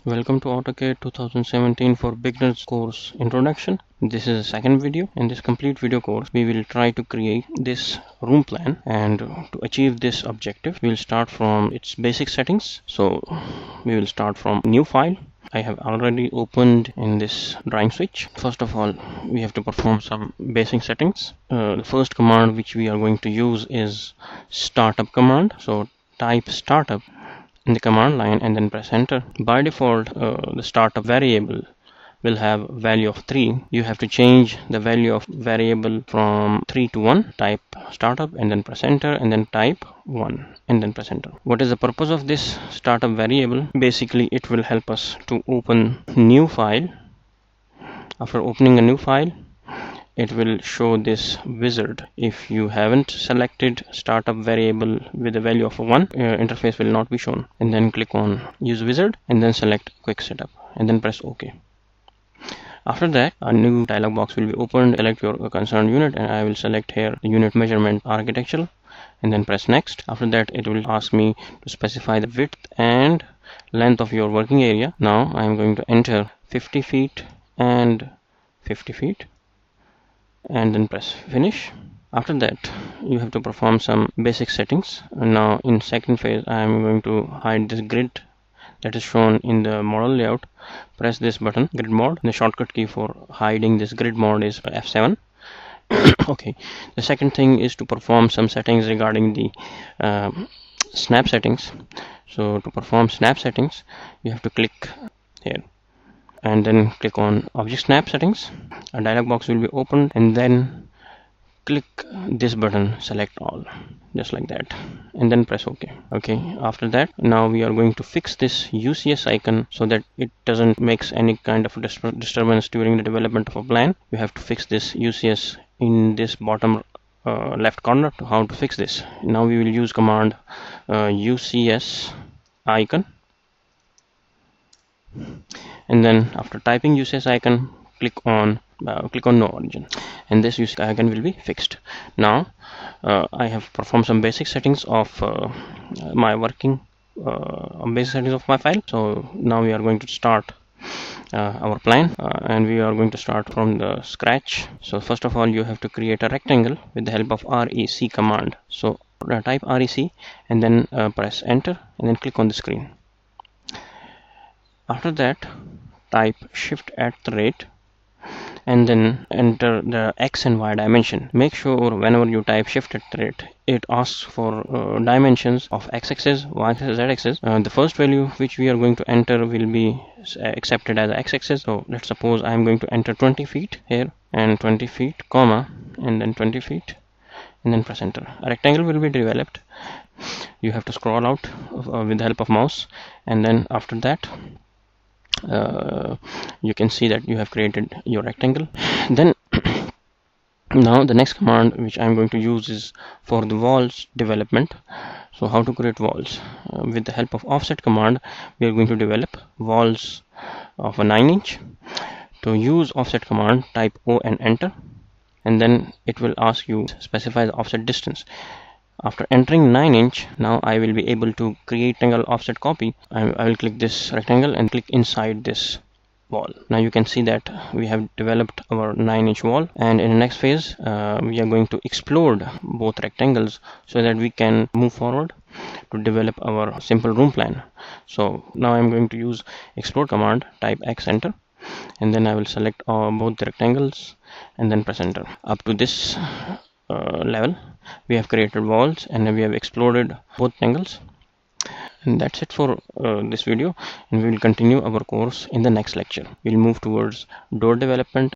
Welcome to AutoCAD 2017 for Beginners course Introduction. This is the second video. In this complete video course, we will try to create this room plan, and to achieve this objective, we will start from its basic settings. So we will start from new file. I have already opened in this drawing switch. First of all, we have to perform some basic settings. The first command which we are going to use is startup command. So type startup in the command line and then press enter. By default, the startup variable will have value of 3. You have to change the value of variable from 3 to 1. Type startup and then press enter, and then type 1 and then press enter. What is the purpose of this startup variable? Basically, it will help us to open new file. After opening a new file, it will show this wizard. If you haven't selected startup variable with a value of 1, interface will not be shown. And then click on use wizard and then select quick setup and then press OK. After that, a new dialog box will be opened. Select your concerned unit, and I will select here the unit measurement architectural and then press next. After that, it will ask me to specify the width and length of your working area. Now I am going to enter 50 feet and 50 feet and then press finish. After that, you have to perform some basic settings. Now in second phase, I am going to hide this grid that is shown in the model layout. Press this button, grid mode. The shortcut key for hiding this grid mode is F7. Okay, the second thing is to perform some settings regarding the snap settings. So to perform snap settings, you have to click here and then click on object snap settings. A dialog box will be opened, and then click this button, select all, just like that, and then press OK. After that, now we are going to fix this UCS icon so that it doesn't make any kind of disturbance during the development of a plan. You have to fix this UCS in this bottom left corner. To how to fix this, now we will use command UCS icon, and then after typing UCS icon, click on no origin, and this UCS icon will be fixed. Now I have performed some basic settings of my working basic settings of my file. So now we are going to start our plan, and we are going to start from the scratch. So first of all, you have to create a rectangle with the help of REC command. So type REC and then press enter and then click on the screen. After that, type shift at the rate and then enter the X and Y dimension. Make sure whenever you type shift at the rate, it asks for dimensions of X-axis, Y-axis, Z-axis. The first value which we are going to enter will be accepted as X-axis. So let's suppose I am going to enter 20 feet here and 20 feet, comma, and then 20 feet, and then press enter. A rectangle will be developed. You have to scroll out with the help of mouse, and then after that, you can see that you have created your rectangle. Then now the next command which I'm going to use is for the walls development. So how to create walls? With the help of offset command, we are going to develop walls of a 9-inch. To use offset command, type O and enter, and then it will ask you to specify the offset distance. After entering 9-inch, now I will be able to create rectangle offset copy. I will click this rectangle and click inside this wall. Now you can see that we have developed our 9-inch wall, and in the next phase we are going to explode both rectangles so that we can move forward to develop our simple room plan. So now I'm going to use explode command, type X, enter, and then I will select both the rectangles and then press enter. Up to this level, we have created walls and we have exploded both angles. And that's it for this video, and we will continue our course in the next lecture. We'll move towards door development.